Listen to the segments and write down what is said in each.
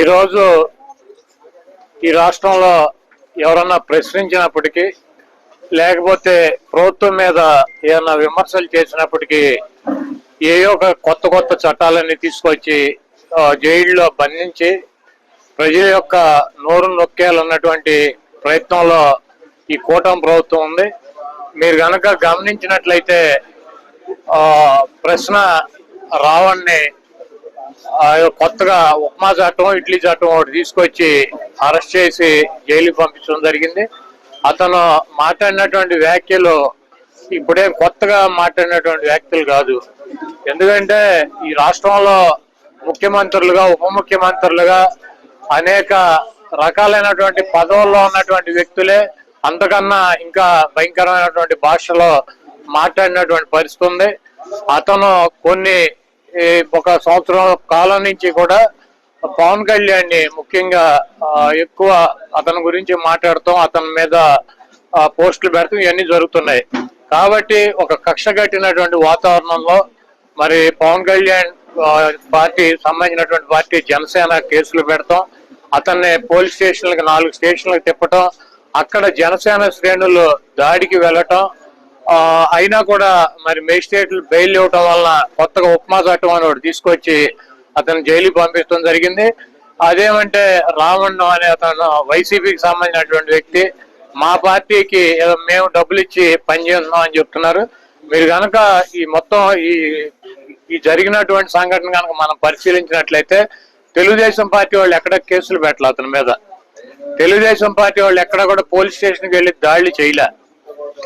ఈరోజు ఈ రాష్ట్రంలో ఎవరన్నా ప్రశ్నించినప్పటికీ లేకపోతే ప్రభుత్వం మీద ఏమన్నా విమర్శలు చేసినప్పటికీ ఏయో ఒక కొత్త చట్టాలన్నీ తీసుకొచ్చి జైల్లో బంధించి ప్రజల యొక్క నోరు నొక్కేయాలన్నటువంటి ప్రయత్నంలో ఈ కూటమి ప్రభుత్వం ఉంది. మీరు కనుక గమనించినట్లయితే ప్రశ్న రావణ్ణి కొత్తగా ఉప్మా చట్టం ఇడ్లీ చట్టం ఒకటి తీసుకొచ్చి అరెస్ట్ చేసి జైలుకి పంపించడం జరిగింది. అతను మాట్లాడినటువంటి వ్యాఖ్యలు ఇప్పుడేం కొత్తగా మాట్లాడినటువంటి వ్యాఖ్యలు కాదు. ఎందుకంటే ఈ రాష్ట్రంలో ముఖ్యమంత్రులుగా ఉప ముఖ్యమంత్రులుగా అనేక రకాలైనటువంటి పదవుల్లో ఉన్నటువంటి వ్యక్తులే అంతకన్నా ఇంకా భయంకరమైనటువంటి భాషలో మాట్లాడినటువంటి పరిస్థితి ఉంది. అతను ఒక సంవత్సరం కాలం నుంచి కూడా పవన్ కళ్యాణ్ ని ముఖ్యంగా ఎక్కువ అతని గురించి మాట్లాడతాం, అతని మీద పోస్టులు పెడతాం, ఇవన్నీ జరుగుతున్నాయి. కాబట్టి ఒక కక్ష కట్టినటువంటి వాతావరణంలో మరి పవన్ కళ్యాణ్ పార్టీ సంబంధించినటువంటి పార్టీ జనసేన కేసులు పెడతాం, అతన్ని పోలీస్ స్టేషన్లకు 4 స్టేషన్లకు తిప్పటం, అక్కడ జనసేన శ్రేణులు దాడికి వెళ్ళటం, అయినా కూడా మరి మేజిస్ట్రేట్లు బెయిల్ ఇవ్వటం వలన కొత్తగా ఉప్మా చట్టం అని ఒకటి తీసుకొచ్చి అతను జైలుకి పంపించడం జరిగింది. అదేమంటే రావణ్ అనే అతను వైసీపీకి సంబంధించినటువంటి వ్యక్తి మా పార్టీకి మేము డబ్బులు ఇచ్చి పనిచేస్తున్నాం అని చెప్తున్నారు. మీరు కనుక ఈ మొత్తం ఈ జరిగినటువంటి సంఘటన కనుక మనం పరిశీలించినట్లయితే తెలుగుదేశం పార్టీ వాళ్ళు ఎక్కడ కేసులు పెట్టలే అతని మీద. తెలుగుదేశం పార్టీ వాళ్ళు ఎక్కడ కూడా పోలీస్ స్టేషన్కి వెళ్ళి దాడులు చేయలే.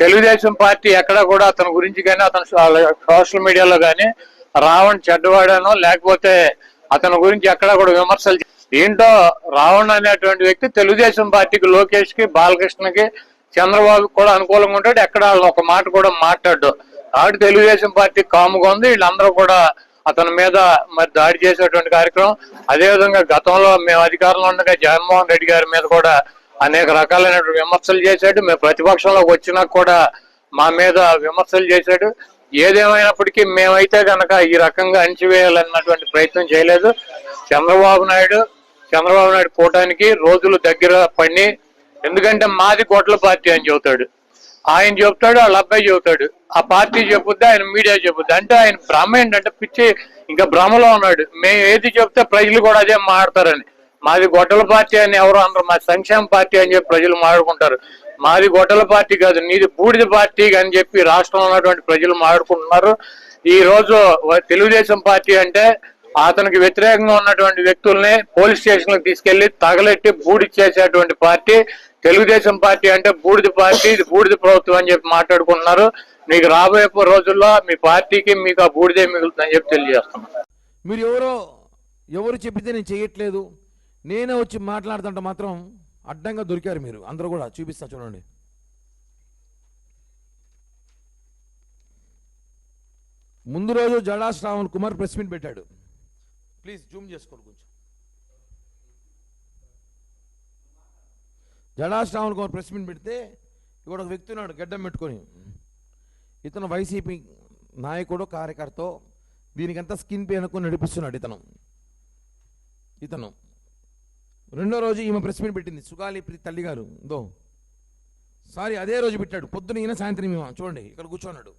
తెలుగుదేశం పార్టీ ఎక్కడ కూడా అతని గురించి కానీ అతను సోషల్ మీడియాలో కానీ రావణ్ చెడ్డవాడనో లేకపోతే అతని గురించి ఎక్కడ కూడా విమర్శలు ఏంటో రావణ్ అనేటువంటి వ్యక్తి తెలుగుదేశం పార్టీకి లోకేష్ కి బాలకృష్ణకి చంద్రబాబు కూడా అనుకూలంగా ఉంటాడు. ఎక్కడ ఒక మాట కూడా మాట్లాడు. కాబట్టి తెలుగుదేశం పార్టీ కాముగా ఉంది. వీళ్ళందరూ కూడా అతని మీద మరి దాడి చేసేటువంటి కార్యక్రమం. అదేవిధంగా గతంలో మేము అధికారంలో ఉండగా జగన్మోహన్ రెడ్డి గారి మీద కూడా అనేక రకాలైనటువంటి విమర్శలు చేశాడు. మేము ప్రతిపక్షంలోకి వచ్చినా కూడా మా మీద విమర్శలు చేశాడు. ఏదేమైనప్పటికీ మేమైతే కనుక ఈ రకంగా అణిచివేయాలన్నటువంటి ప్రయత్నం చేయలేదు. చంద్రబాబు నాయుడు కూటానికి రోజులు దగ్గర పడి, ఎందుకంటే మాది గొడ్ల పార్టీ అని చెబుతాడు, ఆయన చెబుతాడు, వాళ్ళ అబ్బాయి చెబుతాడు, ఆ పార్టీ చెబుద్ది, ఆయన మీడియా చెబుద్ది. అంటే ఆయన భ్రమ ఏంటంటే పిచ్చి ఇంకా భ్రమలో ఉన్నాడు. మేము ఏది చెప్తే ప్రజలు కూడా అదే మాట్లాడతారని. మాది గొడ్డల పార్టీ అని ఎవరు అనరు, మాది సంక్షేమ పార్టీ అని చెప్పి ప్రజలు మాట్లాడుకుంటారు. మాది గొడ్డల పార్టీ కాదు, నీది బూడిద పార్టీ అని చెప్పి రాష్ట్రంలో ఉన్నటువంటి ప్రజలు మాట్లాడుకుంటున్నారు. ఈ రోజు తెలుగుదేశం పార్టీ అంటే అతనికి వ్యతిరేకంగా ఉన్నటువంటి వ్యక్తుల్ని పోలీస్ స్టేషన్లకు తీసుకెళ్లి తగలెట్టి బూడిద చేసేటువంటి పార్టీ తెలుగుదేశం పార్టీ. అంటే బూడిద పార్టీ, ఇది బూడిద ప్రభుత్వం అని చెప్పి మాట్లాడుకుంటున్నారు. మీకు రాబోయే రోజుల్లో మీ పార్టీకి మీకు ఆ బూడిదే మిగులుతుందని చెప్పి తెలియజేస్తున్నాను. మీరు ఎవరు చెప్పితే నేను చేయట్లేదు, నేనే వచ్చి మాట్లాడుతుంటే మాత్రం అడ్డంగా దొరికారు మీరు అందరూ కూడా. చూపిస్తా చూడండి. ముందు రోజు జడా శ్రావణ్ కుమార్ ప్రెస్ మీట్ పెట్టాడు. ప్లీజ్ జూమ్ చేసుకోండి కొంచెం. జడా శ్రావణ్ కుమార్ ప్రెస్ మీట్ పెడితే ఇక్కడ ఒక వ్యక్తి ఉన్నాడు గడ్డం పెట్టుకొని. ఇతను వైసీపీ నాయకుడు, కార్యకర్త. దీనికంతా స్కిన్ పే అనుకుని నడిపిస్తున్నాడు ఇతను. రెండో రోజు ఈమె ప్రెస్ మీట్ పెట్టింది, సుగాలి ప్రీతి తల్లి గారు. అదే రోజు పెట్టాడు. పొద్దున ఈయన, సాయంత్రం ఈమె. చూడండి, ఇక్కడ కూర్చోన్నాడు.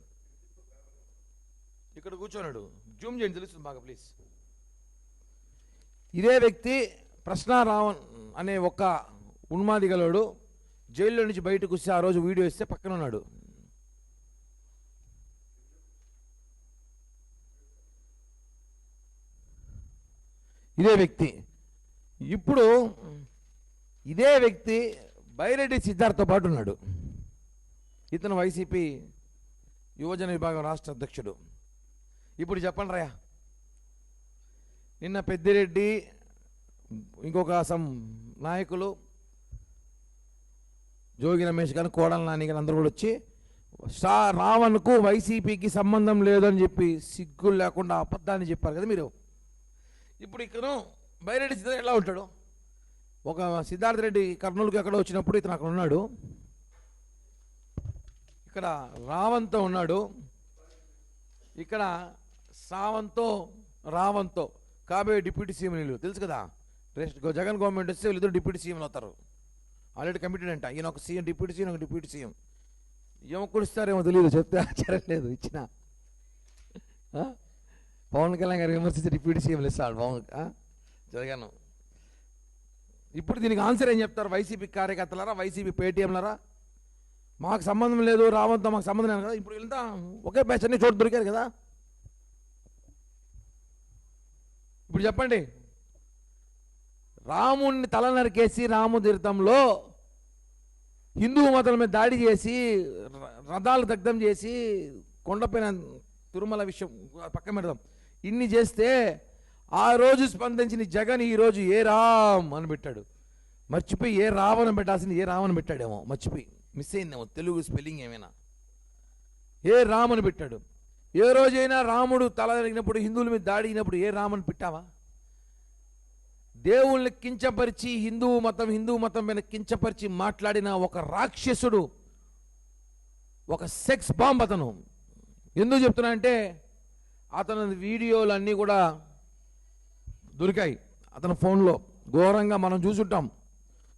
జూమ్ చేయండి, తెలుస్తుంది బాగా ప్లీజ్. ఇదే వ్యక్తి ప్రశ్న రావణ్ అనే ఒక ఉన్మాది గలవాడు జైల్లో నుంచి బయటకు వస్తే ఆ రోజు వీడియో ఇస్తే పక్కన ఉన్నాడు. ఇదే వ్యక్తి. ఇప్పుడు ఇదే వ్యక్తి బైరెడ్డి సిద్ధార్థతో పాటు ఉన్నాడు. ఇతను వైసీపీ యువజన విభాగం రాష్ట్ర అధ్యక్షుడు. ఇప్పుడు చెప్పండి రాయా, నిన్న పెద్దిరెడ్డి ఇంకొక నాయకులు జోగి రమేష్ గారు, కోడల నాని గారు అందరూ కూడా వచ్చి రావణ్కు వైసీపీకి సంబంధం లేదని చెప్పి సిగ్గులు లేకుండా అబద్ధాన్ని చెప్పారు కదా మీరు. ఇప్పుడు ఇక్కడ బైరెడ్డి సిద్ధార్థ ఎలా ఉంటాడు? ఒక సిద్ధార్థ రెడ్డి కర్నూలుకి ఎక్కడో వచ్చినప్పుడు ఇతను అక్కడ ఉన్నాడు. ఇక్కడ రావంతో ఉన్నాడు, ఇక్కడ సావంతో రావంతో కాబోయే డిప్యూటీ సీఎం తెలుసు కదా. జగన్ గవర్నమెంట్ వస్తే వీళ్ళిద్దరు డిప్యూటీ సీఎంలు అవుతారు. ఆల్రెడీ కమిటెడ్ అంట. ఈయన ఒక సీఎం, డిప్యూటీ సీఎం, ఒక డిప్యూటీ సీఎం. ఏమో కుడిస్తారేమో తెలియదు, చెప్తే ఆశ్చర్యం లేదు. ఇచ్చిన పవన్ కళ్యాణ్ గారు విమర్శించి డిప్యూటీ సీఎంలు ఇస్తాడు జగన్. ఇప్పుడు దీనికి ఆన్సర్ ఏం చెప్తారు? వైసీపీ కార్యకర్తలరా, వైసీపీ పేటీఎంలరా, మాకు సంబంధం లేదు, రావంతో మాకు సంబంధం లేదు కదా. ఇప్పుడు వెళ్తా ఒకే బ్యాచ్ అన్ని చోటు దొరికారు కదా. ఇప్పుడు చెప్పండి, రాముణ్ణి తల నరికేసి రాము తీర్థంలో హిందూ మతం మీద దాడి చేసి రథాలు దగ్ధం చేసి కొండపైన తిరుమల విషయం పక్కన పెడదాం, ఇన్ని చేస్తే ఆ రోజు స్పందించిన జగన్ ఈరోజు ఏ రామ్ అని పెట్టాడు. మర్చిపోయి ఏ రావణ పెట్టాల్సింది ఏ రామని పెట్టాడేమో, మర్చిపోయి మిస్ అయిందేమో తెలుగు స్పెల్లింగ్ ఏమైనా. ఏ రామ్ అని పెట్టాడు. ఏ రోజైనా రాముడు తల జరిగినప్పుడు హిందువుల మీద దాడి అయినప్పుడు ఏ రామని పెట్టావా? దేవుళ్ళని కించపరిచి హిందూ మతం మీద కించపరిచి మాట్లాడిన ఒక రాక్షసుడు, ఒక సెక్స్ బాంబ్ అతను. ఎందుకు చెప్తున్నా అంటే అతని వీడియోలు అన్నీ కూడా దొరికాయి అతని ఫోన్లో. ఘోరంగా మనం చూసుంటాం,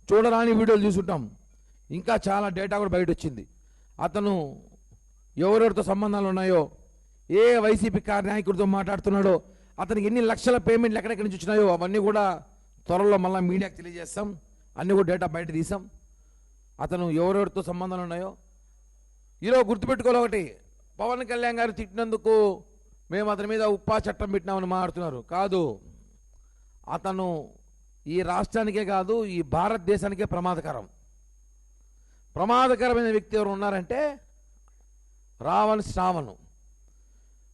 చూడరాని వీడియోలు చూసుంటాం. ఇంకా చాలా డేటా కూడా బయట వచ్చింది. అతను ఎవరెవరితో సంబంధాలు ఉన్నాయో, ఏ వైసీపీ నాయకుడితో మాట్లాడుతున్నాడో, అతనికి ఎన్ని లక్షల పేమెంట్లు ఎక్కడెక్కడి నుంచి వచ్చినాయో అవన్నీ కూడా త్వరలో మళ్ళీ మీడియాకి తెలియజేస్తాం. అన్నీ కూడా డేటా బయట తీసాం. అతను ఎవరెవరితో సంబంధాలు ఉన్నాయో ఈరోజు గుర్తుపెట్టుకోవాలి. ఒకటి, పవన్ కళ్యాణ్ గారు తిట్టినందుకు మేము అతని మీద ఉప్పా చట్టం పెట్టినామని మాట్లాడుతున్నారు. కాదు, అతను ఈ రాష్ట్రానికే కాదు ఈ భారతదేశానికే ప్రమాదకరమైన వ్యక్తి ఎవరు ఉన్నారంటే శ్రావణ్.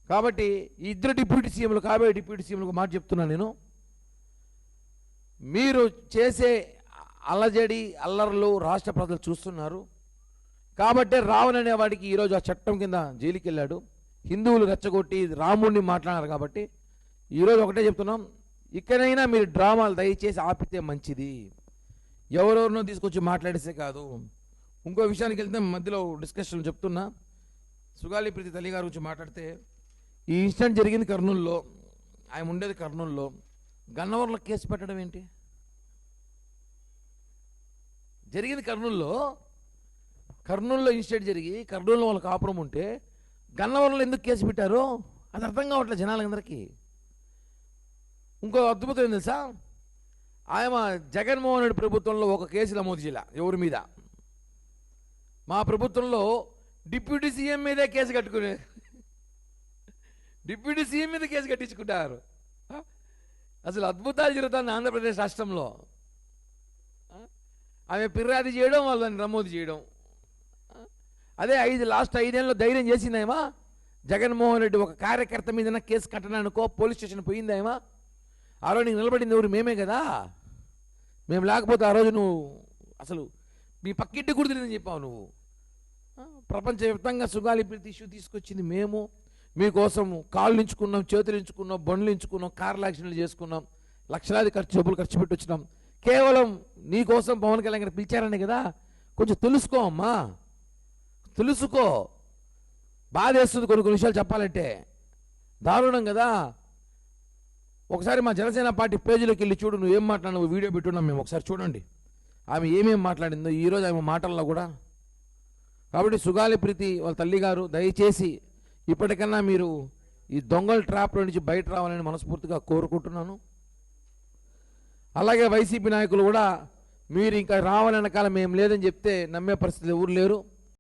కాబట్టి ఈ ఇద్దరు డిప్యూటీ సీఎంలు, కాబోయే డిప్యూటీ సీఎంలకు మాట చెప్తున్నాను నేను, మీరు చేసే అల్లర్లు రాష్ట్ర ప్రజలు చూస్తున్నారు. కాబట్టి రావణ్ అనేవాడికి ఈరోజు ఆ చట్టం కింద జైలుకి వెళ్ళాడు. హిందువులు రెచ్చగొట్టి రాముడిని మాట్లాడారు. కాబట్టి ఈరోజు ఒకటే చెప్తున్నాం, ఇక్కడైనా మీరు డ్రామాలు దయచేసి ఆపితే మంచిది. ఎవరెవరినో తీసుకొచ్చి మాట్లాడేసే కాదు. ఇంకో విషయానికి వెళ్తే మధ్యలో డిస్కషన్ చెప్తున్నా, సుగాలి ప్రీతి తల్లి గారి గురించి మాట్లాడితే, ఈ ఇన్సిడెంట్ జరిగింది కర్నూలులో, ఆయన ఉండేది కర్నూలులో. గన్నవరంలో కేసు పెట్టడం ఏంటి? జరిగింది కర్నూలులో ఇన్సిడెంట్ జరిగి కర్నూలులో వాళ్ళ కాపురం ఉంటే గన్నవరంలో ఎందుకు కేసు పెట్టారో అది అర్థం కావట్లేదు జనాలందరికీ. ఇంకో అద్భుతం ఏం తెలుసా, ఆయన జగన్మోహన్ రెడ్డి ప్రభుత్వంలో ఒక కేసు నమోదు చేయాల ఎవరి మీద. మా ప్రభుత్వంలో డిప్యూటీ సీఎం మీదే కేసు కట్టుకునే, డిప్యూటీ సీఎం మీద కేసు కట్టించుకుంటారు. అసలు అద్భుతాలు జరుగుతుంది ఆంధ్రప్రదేశ్ రాష్ట్రంలో. ఆమె ఫిర్యాదు చేయడం, వాళ్ళని నమోదు చేయడం. అదే లాస్ట్ 5 ఏళ్ళలో ధైర్యం చేసిందేమా జగన్మోహన్ రెడ్డి ఒక కార్యకర్త మీద కేసు కట్టడానికో పోలీస్ స్టేషన్ పోయిందేమా? ఆ రోజు నీకు నిలబడింది ఎవరు? మేమే కదా. మేము లేకపోతే ఆ రోజు నువ్వు అసలు మీ పక్కింటి కూడా తెలియదని చెప్పావు నువ్వు. ప్రపంచవ్యాప్తంగా సుగాలి ప్రీతి ఇష్యూ తీసుకొచ్చింది మేము. మీకోసం కాళ్ళు ఎంచుకున్నాం, చేతులు ఎంచుకున్నాం, బండ్లు ఎంచుకున్నాం, కార్లు యాక్సిడెంట్లు చేసుకున్నాం, లక్షలాది డబ్బులు ఖర్చు పెట్టి వచ్చినాం. కేవలం నీకోసం పవన్ కళ్యాణ్ గారు పిలిచారని కదా. కొంచెం తెలుసుకో అమ్మా, తెలుసుకో. బాధేస్తుంది కొన్ని విషయాలు చెప్పాలంటే, దారుణం కదా. ఒకసారి మా జనసేన పార్టీ పేజీలోకి వెళ్ళి చూడు, నువ్వు ఏం మాట్లాడినావు వీడియో పెట్టున్నాం మేము, ఒకసారి చూడండి ఆమె ఏమేమి మాట్లాడిందో ఈరోజు ఆమె మాటల్లో కూడా. కాబట్టి సుగాలి ప్రీతి వాళ్ళ తల్లి గారు, దయచేసి ఇప్పటికన్నా మీరు ఈ దొంగల ట్రాప్లో నుంచి బయట రావాలని మనస్ఫూర్తిగా కోరుకుంటున్నాను. అలాగే వైసీపీ నాయకులు కూడా మీరు ఇంకా రావాలనకాల మేము లేదని చెప్తే నమ్మే పరిస్థితి ఎవరు లేరు.